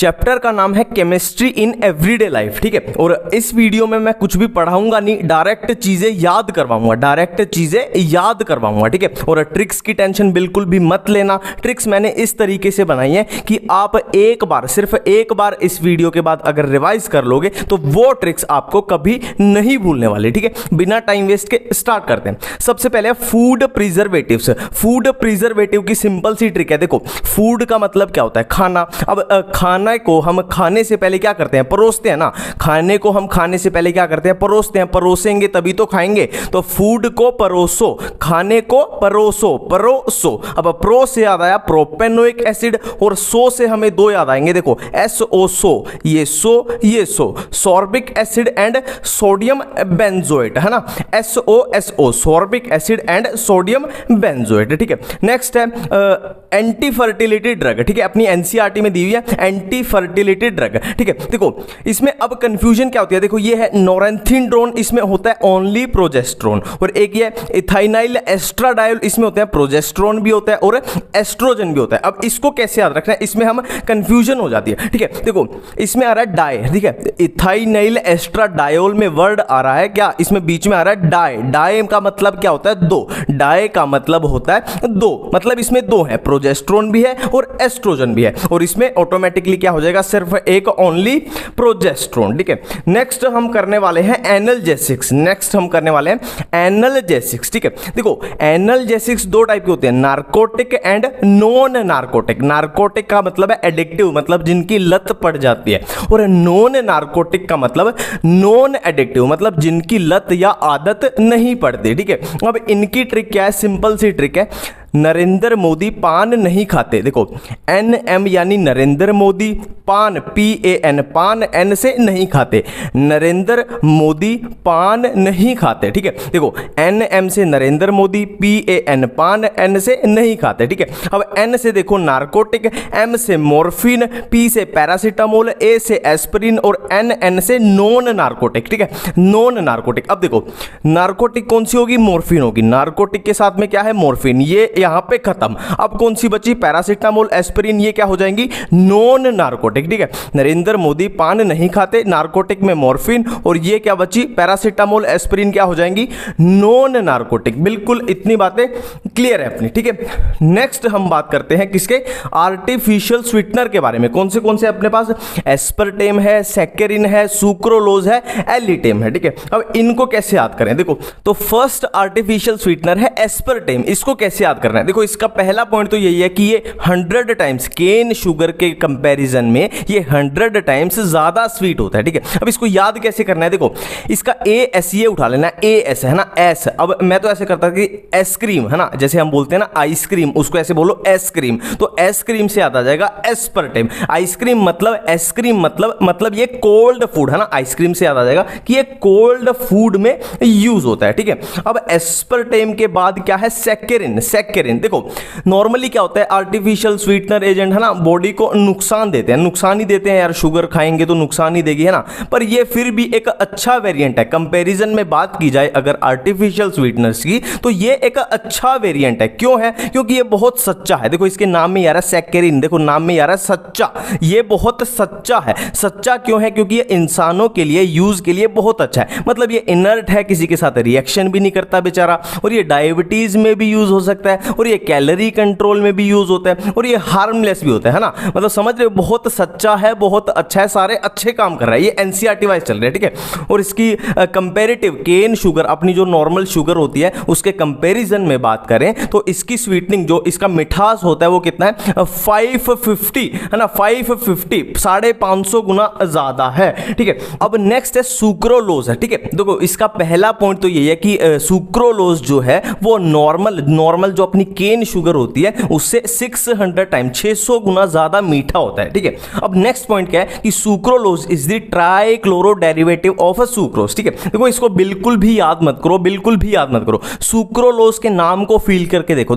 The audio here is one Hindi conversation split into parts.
चैप्टर का नाम है केमिस्ट्री इन एवरीडे लाइफ, ठीक है। और इस वीडियो में मैं कुछ भी पढ़ाऊंगा नहीं, डायरेक्ट चीजें याद करवाऊंगा, ठीक है। और ट्रिक्स की टेंशन बिल्कुल भी मत लेना। ट्रिक्स मैंने इस तरीके से बनाई है कि आप सिर्फ एक बार इस वीडियो के बाद अगर रिवाइज कर लोगे तो वो ट्रिक्स आपको कभी नहीं भूलने वाले, ठीक है। बिना टाइम वेस्ट के स्टार्ट करते हैं। सबसे पहले फूड प्रिजर्वेटिव्स। फूड प्रिजर्वेटिव की सिंपल सी ट्रिक है। देखो, फूड का मतलब क्या होता है? खाना। अब खाने को हम खाने से पहले क्या करते हैं? परोसते हैं ना। खाने को हम खाने से पहले क्या करते हैं? परोसते हैं। परोसेंगे तभी तो खाएंगे। तो फूड को परोसो, खाने को परोसो। अब प्रो से याद आया प्रोपेनोइक एसिड, और सो से हमें दो याद आएंगे। देखो, SO, ये so sorbic acid and sodium benzoate, है ना। SO sorbic acid and sodium benzoate, ठीक है। नेक्स्ट है एंटी फर्टिलिटी ड्रग, ठीक है। अपनी एनसीईआरटी में दी हुई है एंटी फर्टिलिटी ड्रग, ठीक है। देखो, इसमें अब कंफ्यूजन क्या होती है? देखो, ये है नोरेंथिनड्रोन, इसमें होता है ओनली प्रोजेस्ट्रोन। और एक ये इथाइनाइल एस्ट्राडायोल, इसमें होता है प्रोजेस्ट्रोन भी होता है और एस्ट्रोजन भी होता है। अब इसको कैसे याद रखना है? इसमें हम कंफ्यूजन हो जाती है, ठीक है। देखो, इसमें आ रहा है डाई, ठीक है। इथाइनाइल एस्ट्राडायोल में वर्ड आ रहा है क्या? इसमें बीच में आ रहा है डाई। डाई का मतलब क्या होता है? दो। डाई का मतलब होता है दो, मतलब इसमें दो है, प्रोजेस्ट्रोन भी है और एस्ट्रोजन भी है। और इसमें ऑटोमेटिकली क्या हो जाएगा? सिर्फ एक ओनली प्रोजेस्ट्रोन, ठीक है। नेक्स्ट हम करने वाले हैं एनाल्जेसिक्स। ठीक है। देखो, एनाल्जेसिक्स दो टाइप के होते हैं, narcotic and non narcotic. Narcotic का मतलब है एडिक्टिव, मतलब जिनकी लत पड़ जाती है। और नॉन नार्कोटिक का मतलब नॉन एडिक्टिव, मतलब जिनकी लत या आदत नहीं पड़ती, ठीक है। अब इनकी ट्रिक क्या है? सिंपल सी ट्रिक है। नरेंद्र मोदी पान नहीं खाते। देखो, NM यानी नरेंद्र मोदी, पान PAN, पान N से नहीं खाते। नरेंद्र मोदी पान नहीं खाते, ठीक है। देखो, NM से नरेंद्र मोदी, PAN पान, N से नहीं खाते, ठीक है। अब N से देखो नार्कोटिक, M से मॉर्फिन, P से पैरासीटामोल, A से एस्पिरिन और NN से नॉन नार्कोटिक, ठीक है। Non narcotic. अब देखो, नार्कोटिक कौन सी होगी? मॉर्फिन होगी। नार्कोटिक के साथ में क्या है? मॉर्फिन। ये यहां पे खत्म। अब कौन सी बची? Paracetamol, aspirin. ये क्या हो जाएंगी? नॉन नार्कोटिक, ठीक है। नरेंद्र मोदी पान नहीं खाते, नार्कोटिक में मॉर्फिन, और ये क्या बची? पैरासीटामोल, एस्पिरिन क्या हो जाएंगी? Non narcotic. बिल्कुल इतनी बातें क्लियर है अपनी, ठीक है। नेक्स्ट हम बात करते हैं किसके? आर्टिफिशियल स्वीटनर के बारे में। कौन से अपने पास? एस्पर्टेम है, सैकेरिन है, सुक्रोलोज है, एलिटेम है, ठीक है। अब इनको कैसे याद करें? देखो, तो फर्स्ट आर्टिफिशियल स्वीटनर है एस्पर्टेम। इसको कैसे याद करना है? देखो, इसका पहला पॉइंट तो यही है कि ये 100 टाइम्स केन शुगर के कंपैरिजन में ये 100 टाइम्स ज्यादा स्वीट होता है, ठीक है। अब इसको याद कैसे करना है? देखो, इसका AS ये उठा लेना, AS है ना, S। अब मैं तो ऐसे करता कि एसक्रीम, है ना, जैसे हम बोलते हैं ना आइसक्रीम, उसको ऐसे बोलो एसक्रीम। तो एसक्रीम से याद आ जाएगा एस्पर्टेम। आइसक्रीम मतलब एसक्रीम मतलब ये कोल्ड फूड है ना। आइसक्रीम से याद आ जाएगा कि ये कोल्ड फूड में यूज होता है, ठीक है। अब एस्पर्टेम के बाद क्या है? सैकेरिन। देखो, नॉर्मली क्या होता है? आर्टिफिशियल स्वीटनर एजेंट, है ना, बॉडी को नुकसान देते हैं। नुकसान ही देते हैं यार, शुगर खाएंगे तो नुकसान ही देगी, है ना। पर ये फिर भी एक अच्छा वेरिएंट है। कंपैरिजन में बात की जाए अगर आर्टिफिशियल स्वीटनर्स की, तो ये एक अच्छा वेरिएंट है। क्यों है? क्योंकि ये बहुत सच्चा है। देखो, इसके नाम में यार सैकेरिन, देखो नाम में यार सच्चा। ये बहुत सच्चा है। सच्चा क्यों है? क्योंकि ये इंसानों के लिए, यूज के लिए बहुत अच्छा है। मतलब ये इनर्ट है, किसी के साथ रिएक्शन भी नहीं करता बेचारा, और ये डायबिटीज में भी यूज हो सकता है, और ये कैलोरी कंट्रोल में भी यूज होता है, और ये हार्मलेस भी होता है ना। मतलब समझ रहे हो? बहुत सच्चा है, बहुत अच्छा है, सारे अच्छे काम कर रहा है। ये एनसीईआरटी वाइज चल रहा है, ठीक है। और इसकी कंपैरेटिव केन शुगर, अपनी जो नॉर्मल शुगर होती है उसके कंपैरिजन में बात करें तो इसकी स्वीटनिंग, जो इसका मिठास होता है वो कितना है? 550, है ना। 550, 550 गुना ज्यादा है, ठीक है। अब नेक्स्ट है सुक्रोलोज है, ठीक है। देखो, इसका पहला पॉइंट तो यही है कि सुक्रोलोज जो है वो नॉर्मल जो अपनी केन शुगर होती है उससे 600 टाइम, 600 गुना ज्यादा मीठा होता है, ठीक है। अब नेक्स्ट पॉइंट क्या है कि sucralose is the trichloro derivative of a sucrose, ठीक है। देखो, इसको बिल्कुल भी याद मत करो। सुक्रोलोज के नाम को फील करके देखो,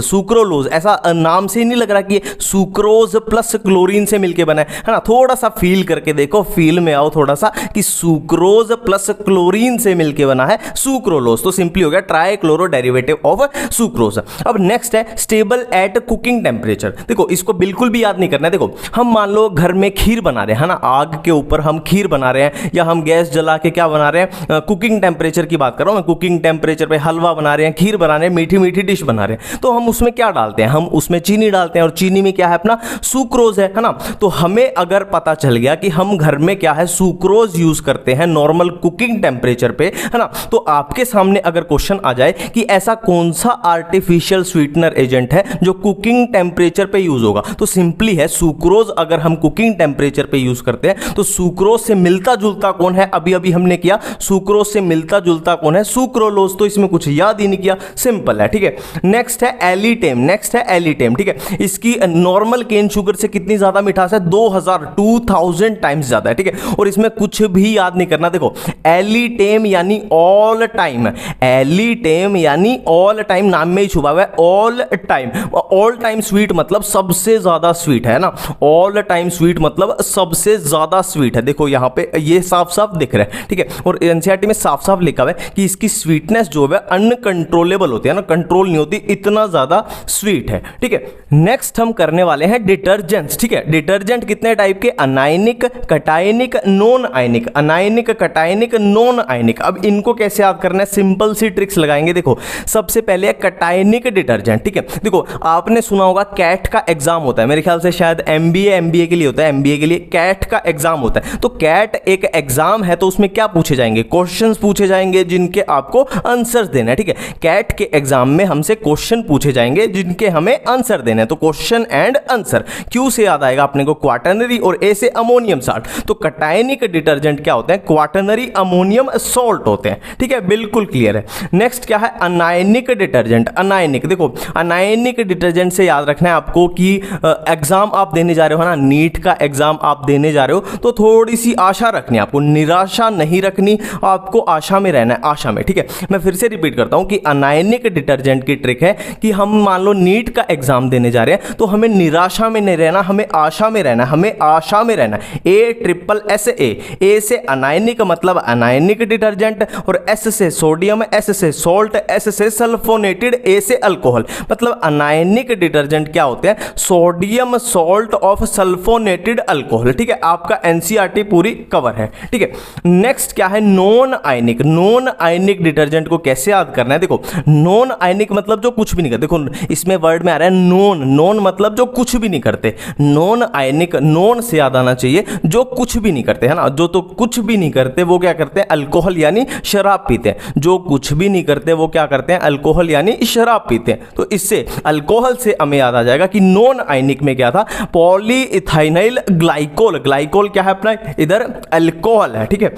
सुक्रोलोज ऐसा नाम से नहीं लग रहा कि सुक्रोज प्लस क्लोरीन से मिलके बना है ना। थोड़ा सा फील करके देखो, फील में आओ थोड़ा सा कि सुक्रोज प्लस क्लोरीन से मिलके बना है सुक्रोलोज। तो सिंपली हो गया ट्राइक्लोरो डेरिवेटिव ऑफ सुक्रोज। अब नेक्स्ट है स्टेबल एट कुकिंग टेम्परेचर। देखो, इसको बिल्कुल भी याद नहीं करना है। देखो हम मान लो घर में खीर बना रहे हैं ना, आग के ऊपर हम खीर बना रहे हैं, या हम गैस जला के क्या बना रहे हैं, कुकिंग टेम्परेचर की बात कर रहा हूं मैं, कुकिंग टेम्परेचर पे हलवा बना रहे हैं, खीर बना रहे हैं, मीठी मीठी डिश बना रहे हैं, तो हम उसमें क्या डालते हैं, हम उसमें चीनी डालते हैं, और चीनी में क्या है अपना सुक्रोज है ना। तो हमें अगर पता चल गया कि हम घर में क्या है सुक्रोज यूज करते हैं नॉर्मल कुकिंग टेम्परेचर पे, है ना, तो आपके सामने अगर क्वेश्चन आ जाए कि ऐसा कौन सा आर्टिफिशियल स्वीटनर एजेंट है जो कुकिंग टेम्परेचर पे यूज होगा, तो सिंपली है सुक्रोज। अगर हम कुकिंग टेम्परेचर पे यूज करते हैं तो सुक्रोज से मिलता जुलता कौन है, अभी अभी हमने किया, सुक्रोज से मिलता जुलता कौन है, सुक्रोलोज। तो इसमें कुछ याद ही नहीं किया, सिंपल है, ठीक है। नेक्स्ट है एलिटेम, नेक्स्ट है एलिटेम, ठीक है। इसकी नॉर्मल केन शुगर से कितनी ज्यादा मिठास है, 2000 टाइम्स ज्यादा है, ठीक है। और इसमें कुछ भी याद नहीं करना। देखो एलिटेम यानी ऑल टाइम, एलिटेम यानी ऑल टाइम, नाम में ही छुपा हुआ है all time. All time sweet मतलब सबसे ज्यादा स्वीट है ना, ऑल टाइम स्वीट मतलब सबसे ज्यादा स्वीट है। देखो यहां पे ये साफ साफ दिख रहा है, ठीक है। और एनसीईआरटी में साफ साफ लिखा हुआ है कि इसकी स्वीटनेस जो है अनकंट्रोलेबल होती है ना, कंट्रोल नहीं होती, इतना ज्यादा स्वीट है, ठीक है। नेक्स्ट हम करने वाले हैं डिटर्जेंट्स, ठीक है। डिटर्जेंट कितने टाइप के, anionic, cationic, non ionic, anionic, cationic, non ionic. अब इनको कैसे याद करना है, सिंपल सी ट्रिक्स लगाएंगे। देखो सबसे पहले है कटायनिक डिटर्जेंट, ठीक है। देखो आपने सुना होगा कैट का एग्जाम होता है, मेरे ख्याल से शायद एमबीए के लिए होता है, एमबीए के लिए कैट का एग्जाम होता है। तो कैट एक एग्जाम है, तो उसमें क्या पूछे जाएंगे, क्वेश्चंस पूछे जाएंगे जिनके आपको आंसर्स देना है, ठीक है। कैट के एग्जाम में हमसे क्वेश्चन पूछे जाएंगे जिनके हमें आंसर देने हैं। तो क्वेश्चन एंड आंसर, क्यू से याद आएगा अपने को क्वाटरनरी, और ए से अमोनियम साल्ट। तो कटायनिक डिटर्जेंट क्या होते हैं, क्वाटरनरी अमोनियम सॉल्ट होते हैं, ठीक है, बिल्कुल क्लियर है। नेक्स्ट क्या है, अनायनिक डिटर्जेंट, अनायनिक। देखो अनायनिक डिटर्जेंट से याद रखना है आपको कि एग्जाम आप देने जा रहे हो ना, नीट का एग्जाम आप देने जा रहे हो, तो थोड़ी सी आशा रखनी है आपको, निराशा नहीं रखनी, आपको आशा में रहना है, आशा में, ठीक है। मैं फिर से रिपीट करता हूं कि अनायनिक डिटर्जेंट की ट्रिक है कि हम मान लो नीट का एग्जाम देने जा रहे हैं, तो हमें निराशा में नहीं रहना, हमें आशा में रहना, हमें आशा में रहना। ए से अनायनिक मतलब अनायनिक डिटर्जेंट, और एस से सोडियम, एस से सॉल्ट, एस से सल्फोनेटेड, ए से अल्कोहल। मतलब अनायनिक डिटर्जेंट क्या होते हैं, sodium salt of sulfonated alcohol, ठीक है। आपका एनसीईआरटी पूरी कवर है, ठीक है। नेक्स्ट क्या है, non ionic. Non ionic detergent को कैसे याद करना है, देखो नॉन आयनिक मतलब जो कुछ भी नहीं करते। देखो इसमें वर्ड में आ रहा है नॉन, नॉन मतलब जो कुछ भी नहीं करते। नॉन आयनिक, नॉन से याद आना चाहिए जो कुछ भी नहीं करते, है ना। जो तो कुछ भी नहीं करते वो क्या करते हैं, अल्कोहल यानी शराब पीते हैं। जो कुछ भी नहीं करते वो क्या करते हैं, अल्कोहल यानी शराब पीते हैं। तो इससे अल्कोहल से हमें याद आ जाएगा कि नॉन आयनिक में क्या था, पॉलीइथाइनाइल ग्लाइकोल। ग्लाइकोल क्या है अपना, इधर अल्कोहल है, ठीक है।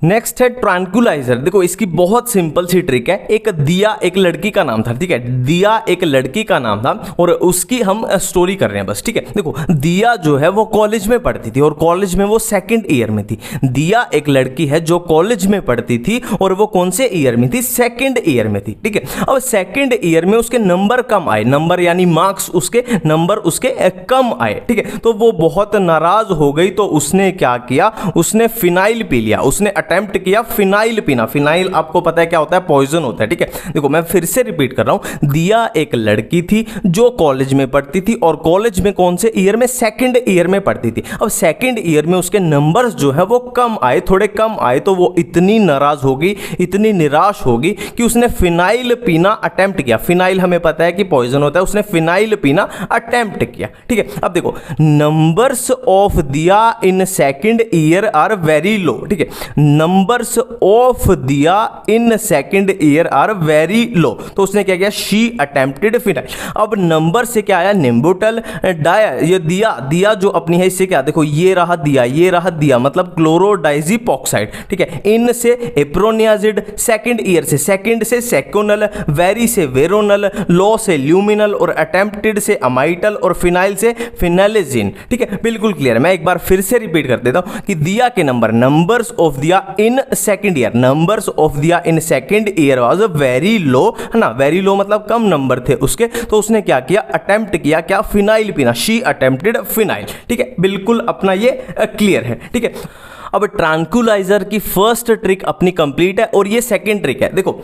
नेक्स्ट है ट्रैंक्विलाइजर। देखो इसकी बहुत सिंपल सी ट्रिक है। एक दिया एक लड़की का नाम था, ठीक है, दिया एक लड़की का नाम था, और उसकी हम स्टोरी कर रहे हैं बस, ठीक है। देखो दिया जो है वो कॉलेज में पढ़ती थी, और कॉलेज में वो सेकंड ईयर में थी। दिया एक लड़की है जो कॉलेज में पढ़ती थी, और वो कौन से ईयर में थी, सेकंड ईयर में थी, ठीक है। अब सेकंड ईयर में उसके नंबर कम आए, नंबर यानी मार्क्स, उसके नंबर उसके कम आए, ठीक है। तो वो बहुत नाराज हो गई, तो उसने क्या किया, उसने फिनाइल पी लिया, उसने अटेम्प्ट किया फिनाइल पीना। फिनाइल आपको पता है क्या होता है, पॉइजन होता है, ठीक है। देखो मैं फिर से रिपीट कर रहा हूं, दिया एक लड़की थी जो कॉलेज में पढ़ती थी, और कॉलेज में कौन से ईयर में, सेकंड ईयर में पढ़ती थी। अब सेकंड ईयर में उसके नंबर्स जो है वो कम आए, थोड़े कम आए, तो वो इतनी नाराज होगी, इतनी निराश होगी कि उसने फिनाइल पीना अटेम्प्ट किया। फिनाइल हमें पता है कि पॉइजन होता है, उसने फिनाइल पीना अटेम्प्ट किया, ठीक है। अब देखो नंबर्स ऑफ दिया in second year are very low, ठीक है। नंबर्स ऑफ दिया in second year are very low, तो उसने क्या किया, शी अटेम्प्टेड फिनाइल। अब नंबर से क्या आया, निम्बुटल डाया, ये दिया, दिया जो अपनी है इससे क्या, देखो ये रहा दिया, ये रहा दिया, मतलब क्लोरोडाइजिपॉक्साइड, ठीक है। इन से एप्रोनियाजिड, सेकंड ईयर से, सेकंड से सेकोनल, वेरी से वेरोनल, लो से ल्यूमिनल, और अटेम्प्टेड से अमाइटल, और फिनाइल से फिनाइलेजिन, ठीक है। बिल्कुल क्लियर है। मैं एक बार फिर से रिपीट कर देता हूं कि दिया के नंबर, नंबर्स ऑफ दिया in second year, numbers of दिया in second year was very low, है ना। वेरी लो मतलब कम नंबर थे उसके, तो उसने क्या किया, अटेम्प्ट किया क्या, फिनाइल पीना, शी अटेम्प्टेड फिनाइल, ठीक है। बिल्कुल अपना ये क्लियर है, ठीक है। अब ट्रैंक्विलाइजर की फर्स्ट ट्रिक अपनी कंप्लीट है और ये सेकंड ट्रिक है। देखो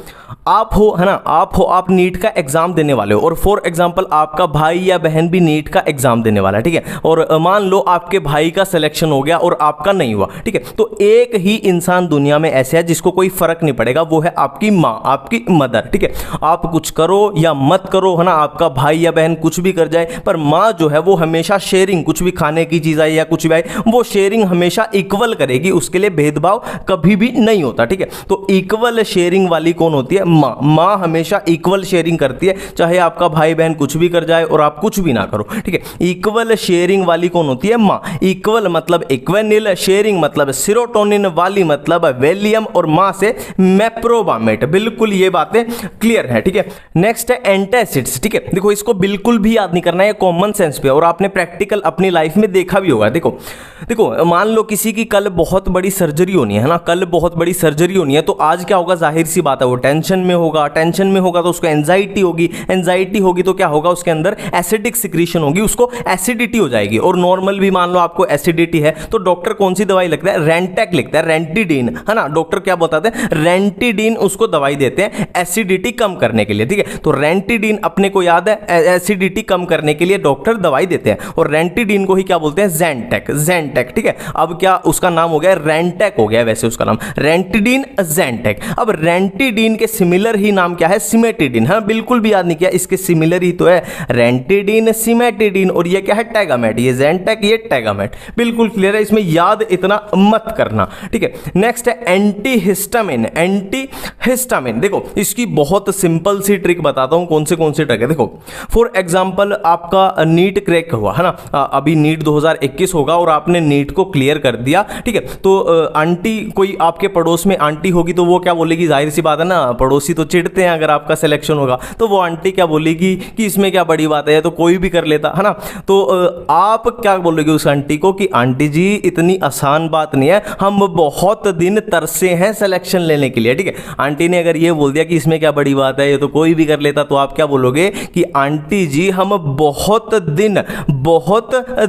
आप हो, है ना, आप नीट का एग्जाम देने वाले हो और फॉर एग्जांपल आपका भाई या बहन भी नीट का एग्जाम देने वाला है, ठीक है, और मान लो आपके भाई का सिलेक्शन हो गया और आपका नहीं हुआ, ठीक है, तो एक ही इंसान दुनिया में ऐसे है जिसको कोई फर्क नहीं पड़ेगा, वो है आपकी माँ, आपकी मदर, ठीक है। आप कुछ करो या मत करो, है ना, आपका भाई या बहन कुछ भी कर जाए, पर माँ जो है वो हमेशा शेयरिंग, कुछ भी खाने की चीज आए या कुछ भी आए, वो शेयरिंग हमेशा इक्वल करेगी, उसके लिए भेदभाव कभी भी नहीं होता, ठीक है। तो इक्वल शेयरिंग वाली कौन होती है? माँ हमेशा इक्वल शेयरिंग करती है, चाहे आपका भाई बहन कुछ भी कर जाए और आप कुछ भी ना करो, ठीक है। इक्वल शेयरिंग वाली कौन होती है? माँ। इक्वल मतलब इक्वेनिल, शेयरिंग मतलब सीरोटोनिन, वाली मतलब वैलियम, और माँ से मेप्रोबामेट। बिल्कुल ये बातें क्लियर है, ठीक है। नेक्स्ट है एंटासिड्स, ठीक है। देखो इसको बिल्कुल भी याद नहीं करना है, कॉमन सेंस पे, और आपने प्रैक्टिकल अपनी लाइफ में देखा भी होगा। देखो मान लो किसी की कल बहुत बड़ी सर्जरी होनी है ना, कल बहुत बड़ी सर्जरी होनी है, तो आज क्या होगा? जाहिर सी बात है वो टेंशन में होगा, टेंशन में होगा तो उसको एंजाइटी होगी, एंजाइटी होगी तो क्या होगा? उसके अंदर एसिडिक सिक्रीशन होगी, उसको एसिडिटी हो जाएगी। और नॉर्मल भी मान लो आपको एसिडिटी है तो डॉक्टर कौन सी दवाई लिखता है? रेंटेक लिखता है, रेंटिडीन, है ना। डॉक्टर क्या बताते हैं? रेंटिडीन उसको दवाई देते हैं एसिडिटी कम करने के लिए, ठीक है। तो रेंटिडीन अपने को याद है, एसिडिटी कम करने के लिए डॉक्टर दवाई देते हैं, और रेंटिडीन को ही क्या बोलते हैं? ज़ेंटेक, ज़ेंटेक, ठीक है। अब क्या उसका नाम हो गया? रेंटेक हो गया वैसे उसका नाम, रेंटिडीन, ज़ेंटेक। अब रेंटिडीन के सिमिलर ही नाम क्या है? सिमेटिडीन। हाँ बिल्कुल भी याद नहीं किया, इसके सिमिलर ही तो है रेंटिडीन, सिमेटिडीन, और ये क्या है? टैगामेट। ये ज़ेंटेक, ये टैगामेट, बिल्कुल क्लियर है, इसमें याद इतना मत करना, ठीक है। नेक्स्ट है एंटीहिस्टामिन, एंटीहिस्टामिन। देखो इसकी बहुत सिंपल सी ट्रिक बताता हूं, कौन से ट्रिक है। देखो फॉर एग्जांपल आपका नीट क्रैक हुआ, है ना, अभी नीट 2021 होगा और आपने नीट को क्लियर कर दिया, ठीक है। तो आंटी, कोई आपके पड़ोस में आंटी होगी तो वो क्या बोलेगी? जाहिर सी बात है ना, पड़ोसी तो चिढ़ते हैं अगर आपका सिलेक्शन होगा, तो वो आंटी क्या बोलेगी कि इसमें क्या बड़ी बात है, तो कोई भी कर लेता, है ना। तो आप क्या बोलोगे उस आंटी को कि आंटी जी इतनी आसान बात नहीं है, हम बहुत दिन तरसे हैं सिलेक्शन लेने के लिए, ठीक है। आंटी ने अगर ये बोल दिया कि इसमें क्या बड़ी बात है, ये तो कोई भी कर लेता, तो आप क्या बोलोगे कि आंटी जी हम बहुत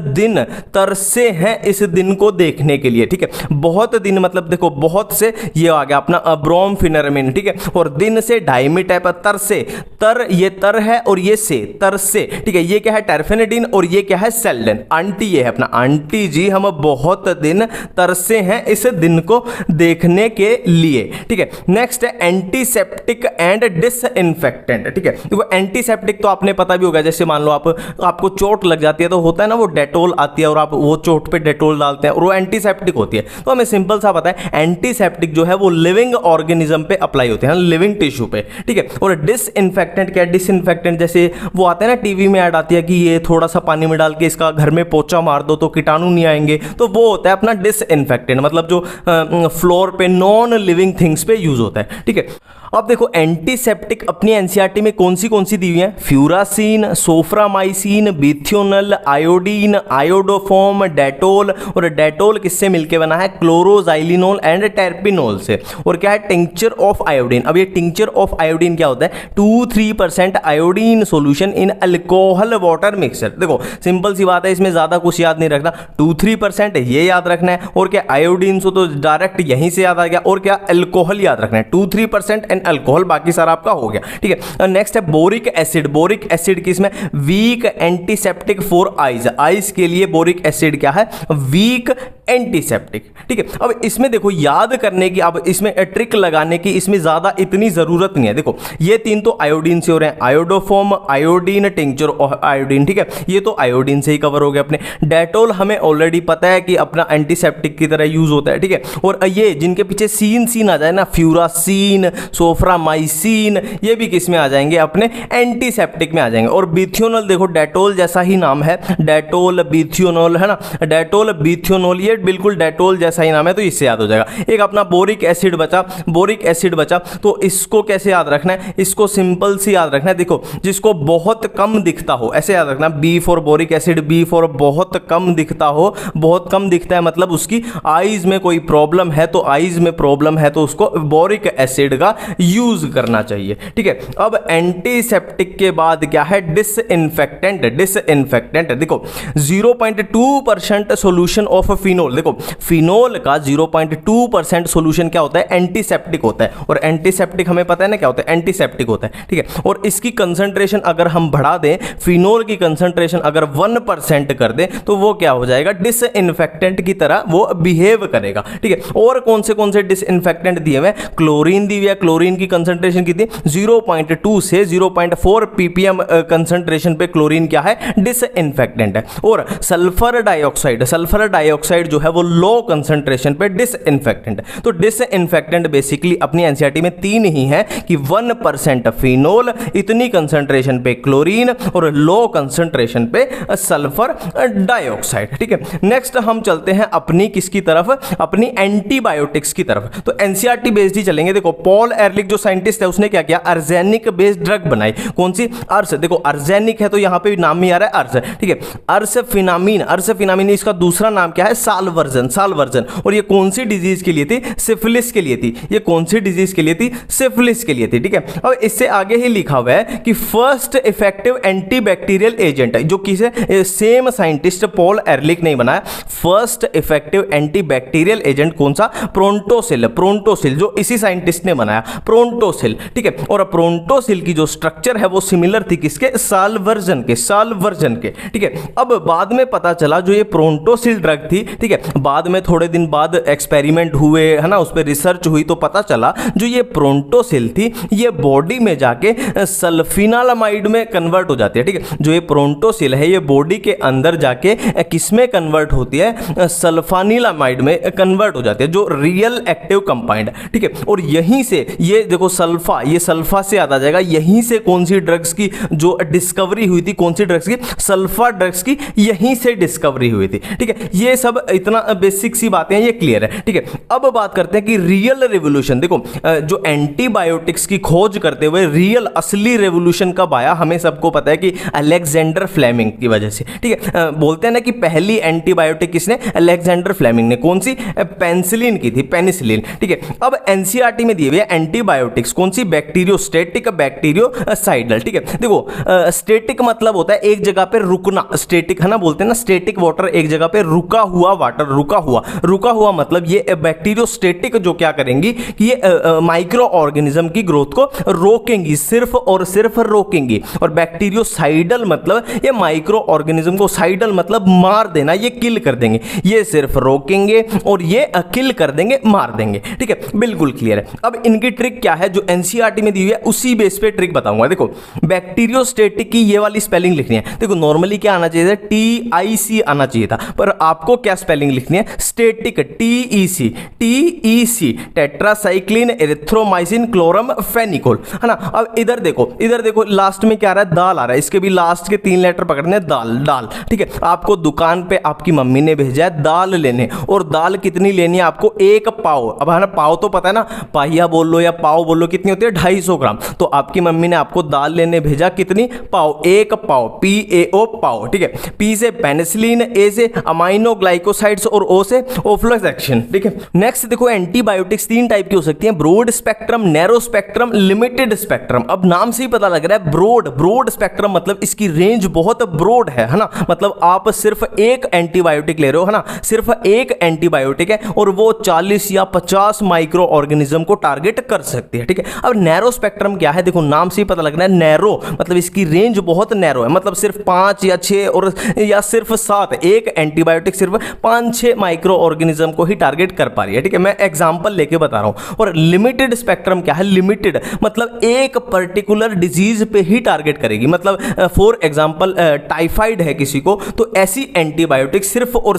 दिन तरसे हैं इस दिन को देखने के लिए, ठीक है। बहुत दिन मतलब देखो बहुत से ये आ गया अपना ब्रोमफेनिरामिन, ठीक है, और दिन से डाइमिटाइप, तर से, तर ये तर है और ये से, तर से, ठीक है। ये क्या है? टर्फेनिडीन, और ये क्या है? सेल्डेन। आंटी ये है अपना, आंटी जी हम बहुत दिन तरसे हैं इस दिन को देखने के लिए, ठीक है। नेक्स्ट है एंटीसेप्टिक एंड डिसइंफेक्टेंट, ठीक है। देखो एंटीसेप्टिक तो आपने पता भी होगा, जैसे मान लो आपको चोट लग जाती है तो होता है ना वो डेटोल आती है और आप वो चोट पे डेटोल डालते हैं और वो एंटीसेप्टिक होती है। तो हमें सिंपल सा पता है एंटीसेप्टिक जो है वो लिविंग ऑर्गेनिज्म पे अप्लाई होते हैं, लिविंग टिश्यू पे, ठीक है। और डिसइंफेक्टेंट क्या है? डिसइंफेक्टेंट जैसे वो आते हैं ना टीवी में ऐड आती है कि ये थोड़ा सा पानी में डाल के इसका घर में पोंछा मार दो तो कीटाणु नहीं आएंगे, तो वो होता है अपना डिसइंफेक्टेंट, मतलब जो फ्लोर पे नॉन लिविंग थिंग्स पे यूज होता है, ठीक है। अब देखो एंटीसेप्टिक अपनी एनसीईआरटी में कौन सी दी हुई है? फ्यूरासीन, सोफ्रामाइसिन, बिथ्योनल, आयोडीन, आयोडोफॉर्म, डेटोल, और डेटोल किससे मिलके बना है? क्लोरोजाइलिनोल एंड टर्पिनोल से। और क्या है? Tincture of iodine. अब ये टिंक्चर ऑफ आयोडीन क्या होता है? 2-3% iodine solution in alcohol water mixture. देखो सिंपल सी बात है, इसमें ज्यादा कुछ याद नहीं रखना, 2-3% ये याद रखना है, और क्या आयोडीन तो डायरेक्ट यहीं से याद आ गया, और क्या अल्कोहल याद रखना है, 2-3% एंड अल्कोहल, बाकी सारा आपका हो गया, ठीक है। नेक्स्ट है बोरिक एसिड। बोरिक एसिड किसमें? Weak antiseptic for eyes. Eyes के लिए बोरिक एसिड क्या है? वीक एंटीसेप्टिक, ठीक है। अब इसमें देखो याद करने की, अब इसमें ट्रिक लगाने की इसमें ज्यादा इतनी जरूरत नहीं है। देखो ये तीन तो आयोडीन से हो रहे हैं, iodoform, iodine, tincture of iodine, ठीक है, ये तो आयोडीन से ही कवर हो गया अपने। डेटोल हमें ऑलरेडी पता है कि अपना एंटीसेप्टिक की तरह यूज होता है, ठीक है। और ये जिनके पीछे सीन आ जाए ना, फ्यूरासीन, सोफ्रामाइसिन, ये भी किस में आ जाएंगे? अपने एंटीसेप्टिक में आ जाएंगे। और बिथ्योनल देखो डेटोल जैसा ही नाम है, डेटोल, बिथ्योनोल, है ना, डेटोल, बिथ्योनोल, ये बिल्कुल डेटोल जैसा ही नाम है, तो इससे याद हो जाएगा। एक अपना बोरिक एसिड बचा, बोरिक एसिड बचा, तो इसको कैसे याद रखना है? इसको सिंपल से याद रखना है। देखो जिसको बहुत कम दिखता हो ऐसे याद रखना, B for boric acid, B for बहुत कम दिखता हो, बहुत कम दिखता है मतलब उसकी आईज में कोई प्रॉब्लम है, तो आईज में प्रॉब्लम है तो उसको बोरिक एसिड का यूज करना चाहिए, ठीक है। अब एंटीसेप्टिक के बाद क्या है? डिसइंफेक्टेंट। डिसइंफेक्टेंट देखो 0.2% सॉल्यूशन ऑफ फिनोल, फिनोल, देखो फिनोल का 0.2% सोल्यूशन क्या होता है, एंटीसेप्टिक होता है, और एंटीसेप्टिक हमें पता है ना क्या होता है, एंटीसेप्टिक होता है, ठीक है। और इसकी कंसंट्रेशन अगर हम बढ़ा दें, फिनोल की कंसंट्रेशन अगर 1% कर दें तो वो क्या हो जाएगा, डिसइंफेक्टेंट की तरह वो बिहेव करेगा, ठीक है। और कौन से डिसइंफेक्टेंट दिए हुए, क्लोरीन दी हुई है, क्लोरीन की कंसंट्रेशन कितनी 0.2 से 0.4 ppm कंसंट्रेशन पे क्लोरीन क्या है, डिसइंफेक्टेंट है। और सल्फर डाइऑक्साइड जो है वो लो कंसंट्रेशन पे डिसइंफेक्टेंट है। तो डिसइंफेक्टेंट बेसिकली अपनी एनसीईआरटी में 3 ही है कि 1% फिनोल, इतनी कंसंट्रेशन पे क्लोरीन, और लो कंसंट्रेशन पे सल्फर डाइऑक्साइड, ठीक है। नेक्स्ट हम चलते हैं अपनी किसकी तरफ, अपनी एंटीबायोटिक्स की तरफ। तो एनसीईआरटी बेस्ड ही चलेंगे। देखो पॉल एरलिक जो साइंटिस्ट है उसने क्या किया, अर्जेनिक बेस्ड ड्रग बनाई। कौन सी, अर्स, देखो अर्जेनिक है तो यहां पे नाम में आ रहा है अर्स, ठीक है। अर्सफिनामिन, इसका दूसरा नाम क्या है, सालवर्जन। और ये कौन सी डिजीज के लिए थी, सिफिलिस के लिए थी। ये कौन सी डिजीज के लिए थी, सिफिलिस के लिए थी, ठीक है। अब इससे आगे ही लिखा हुआ है कि फर्स्ट इफेक्टिव एंटीबैक्टीरियल एजेंट है, जो किसे, सेम साइंटिस्ट पॉल एरलिक ने बनाया। फर्स्ट इफेक्टिव एंटीबैक्टीरियल एजेंट कौन सा, प्रोंटोसिल, जो इसी साइंटिस्ट ने बनाया, प्रोंटोसिल, ठीक है। और प्रोंटोसिल की जो स्ट्रक्चर है वो सिमिलर थी किसके, सालवर्जन के, ठीक है। अब बाद में पता चला जो ये प्रोंटोसिल ड्रग थी, ठीक है, बाद में थोड़े दिन बाद एक्सपेरिमेंट हुए, है ना, उस पर रिसर्च हुई तो पता चला जो ये प्रोंटोसिल थी ये बॉडी में जाके सल्फिनालामाइड में कन्वर्ट हो जाती है, ठीक है। जो ये प्रोंटोसिल है ये बॉडी के अंदर जाके किस में कन्वर्ट होती है, सल्फानिलामाइड में कन्वर्ट हो जाती है, जो रियल एक्टिव कंपाउंड, ठीक है। और यहीं से ये देखो सल्फा से याद आ जाएगा, यहीं से कौन सी ड्रग्स की जो डिस्कवरी हुई थी, कौन सी ड्रग्स की, सल्फा ड्रग्स की यहीं से डिस्कवरी हुई थी, ठीक है। ये सब इतना बेसिक सी बातें हैं, ये क्लियर है, ठीक है। अब बात करते हैं कि रियल रेवोल्यूशन, देखो जो एंटीबायोटिक्स की खोज करते हुए रियल असली रेवोल्यूशन कब आया, हमें सबको पता है कि अलेक्जेंडर फ्लेमिंग की वजह से, ठीक है। बोलते हैं ना कि पहली एंटीबायोटिक किसने, अलेक्जेंडर फ्लेमिंग ने, कौन सी, पेनिसिलिन की थी, पेनिसिलिन, ठीक है। अब एनसीईआरटी में दिए हुए एंटीबायोटिक्स कौन सी, बैक्टीरियोस्टेटिक, बैक्टीरियोसाइडल, ठीक है। देखो स्टेटिक मतलब होता है एक जगह पे रुकना, स्टेटिक है ना, बोलते हैं ना स्टेटिक वाटर, एक जगह पे रुका हुआ वाटर, रुका हुआ मतलब ये बैक्टीरियोस्टेटिक जो क्या करेंगी कि ये माइक्रो ऑर्गेनिज्म की ग्रोथ को रोकेंगी, सिर्फ और सिर्फ रोकेंगी। और बैक्टीरियोसाइडल मतलब ये माइक्रो ऑर्गेनिज्म को, साइडल मतलब मार देना, ये किल कर देंगे, ये सिर्फ रोकेंगे और ये किल कर देंगे, मार देंगे, ठीक है। बिल्कुल क्लियर है। अब इनकी ट्रिक क्या है जो एनसीईआरटी में दी हुई है, उसी बेस पे ट्रिक बताऊंगा। देखो बैक्टीरियोस्टेटिक की ये वाली स्पेलिंग लिखनी है। देखो नॉर्मली क्या आना चाहिए था, TIC आना चाहिए था, पर आपको क्या स्पेलिंग लिखनी है, static, TEC, tetracycline erythromycin chloramphenicol, है ना। अब इधर देखो लास्ट में क्या आ रहा है, दाल आ रहा है, इसके भी लास्ट के 3 लेटर पकड़ने हैं, दाल, ठीक है। आपको दुकान पे आपकी मम्मी ने भेजा है दाल लेने, और दाल कितनी लेनी है आपको, 1 पाव। अब है ना, पाव तो पता है ना, पाहिया बोल लो या पाव बोल लो, कितनी होती है, 250 ग्राम। तो आपकी मम्मी ने आपको दाल लेने भेजा, कितनी, पाव, 1 पाव, PAO पाव, ठीक है। P से पेनिसिलिन, A से अमाइनो ग्लाइकोसाइड्स, और O से ओफ्लोक्सेसिन, ठीक है। नेक्स्ट देखो एंटीबायोटिक्स 3 टाइप की हो सकती हैं, broad spectrum, narrow spectrum, limited spectrum. अब नाम से ही पता लग रहा है ब्रॉड स्पेक्ट्रम मतलब इसकी रेंज बहुत ब्रॉड है ना, मतलब आप सिर्फ एक एंटीबायोटिक ले रहे हो, है ना, सिर्फ एक एंटीबायोटिक है और वो 40 या 50 माइक्रो ऑर्गेनिज्म को टारगेट कर सकती है, ठीक है। अब नैरो स्पेक्ट्रम क्या है, देखो नाम से ही पता लग रहा है, नैरो मतलब इसकी रेंज बहुत नैरो है, मतलब सिर्फ 5 या 6 और या सिर्फ 7, एक एंटीबायोटिक सिर्फ 5-6 माइक्रो ऑर्गेनिज्म को ही टारगेट कर पा रही है, ठीक है। मैं एग्जांपल लेके बता रहा हूं। और लिमिटेड स्पेक्ट्रम क्या है, लिमिटेड मतलब एक पर्टिकुलर डिजीज पे ही टारगेट करेगी, मतलब फॉर एग्जांपल टाइफाइड है किसी को, तो ऐसी एंटीबायोटिक सिर्फ और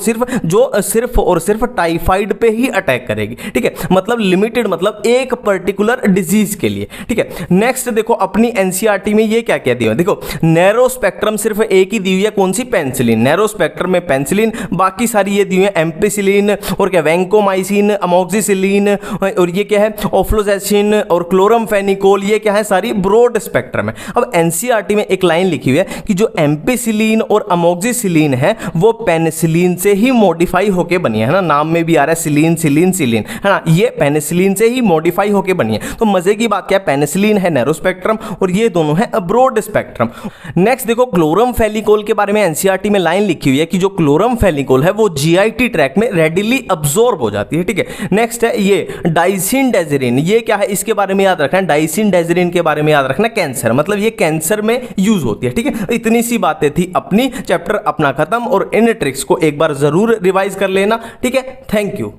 सिर्फ टाइफाइड पे ही अटैक करेगी, ठीक है। मतलब लिमिटेड मतलब एक पर्टिकुलर डिजीज के लिए, ठीक है। नेक्स्ट देखो अपनी एनसीईआरटी में ये क्या क्या दिया, देखो नैरो स्पेक्ट्रम सिर्फ एक ही दी हुई है, कौन सी, पेनिसिलिन। नैरो स्पेक्ट्रम में पेनिसिलिन, बाकी सारी ये दी हुई है एम्पिसिलिन और क्या, वैंकोमाइसिन, अमोक्सिसिलिन, और ये क्या है, ओफ्लोक्सेसिन और क्लोरमफेनिकोल, ये क्या है, सारी ब्रॉड स्पेक्ट्रम है। अब एनसीईआरटी में एक लाइन लिखी हुई है कि जो एम्पिसिलिन और अमोक्सिसिलिन है वो पेनिसिलिन से ही मॉडिफाई होके बनी है ना, नाम में भी आ रहा है सिलीन, है ना, ये पेनिसिलिन से ही मॉडिफाई होके बनी है। तो मजे की बात क्या है, पेनिसिलिन है नैरो स्पेक्ट्रम और ये दोनों है ब्रॉड स्पेक्ट्रम। नेक्स्ट देखो क्लोरमफेनिकोल के बारे में एनसीईआरटी में लाइन लिखी हुई है कि जो क्लोरमफेनिकोल है वो जीआईटी ट्रैक में रेडिली अब्सॉर्ब हो जाती है, ठीक है। नेक्स्ट है ये डाइसिनडेजिरिन, ये क्या है, इसके बारे में याद रखना, डाइसिनडेजिरिन के बारे में याद रखना, कैंसर, मतलब ये कैंसर में यूज होती है, ठीक है। इतनी सी बातें थी अपनी, चैप्टर अपना खत्म, और इन ट्रिक्स को एक बार जरूर रिवाइज कर लेना, ठीक है। Thank you.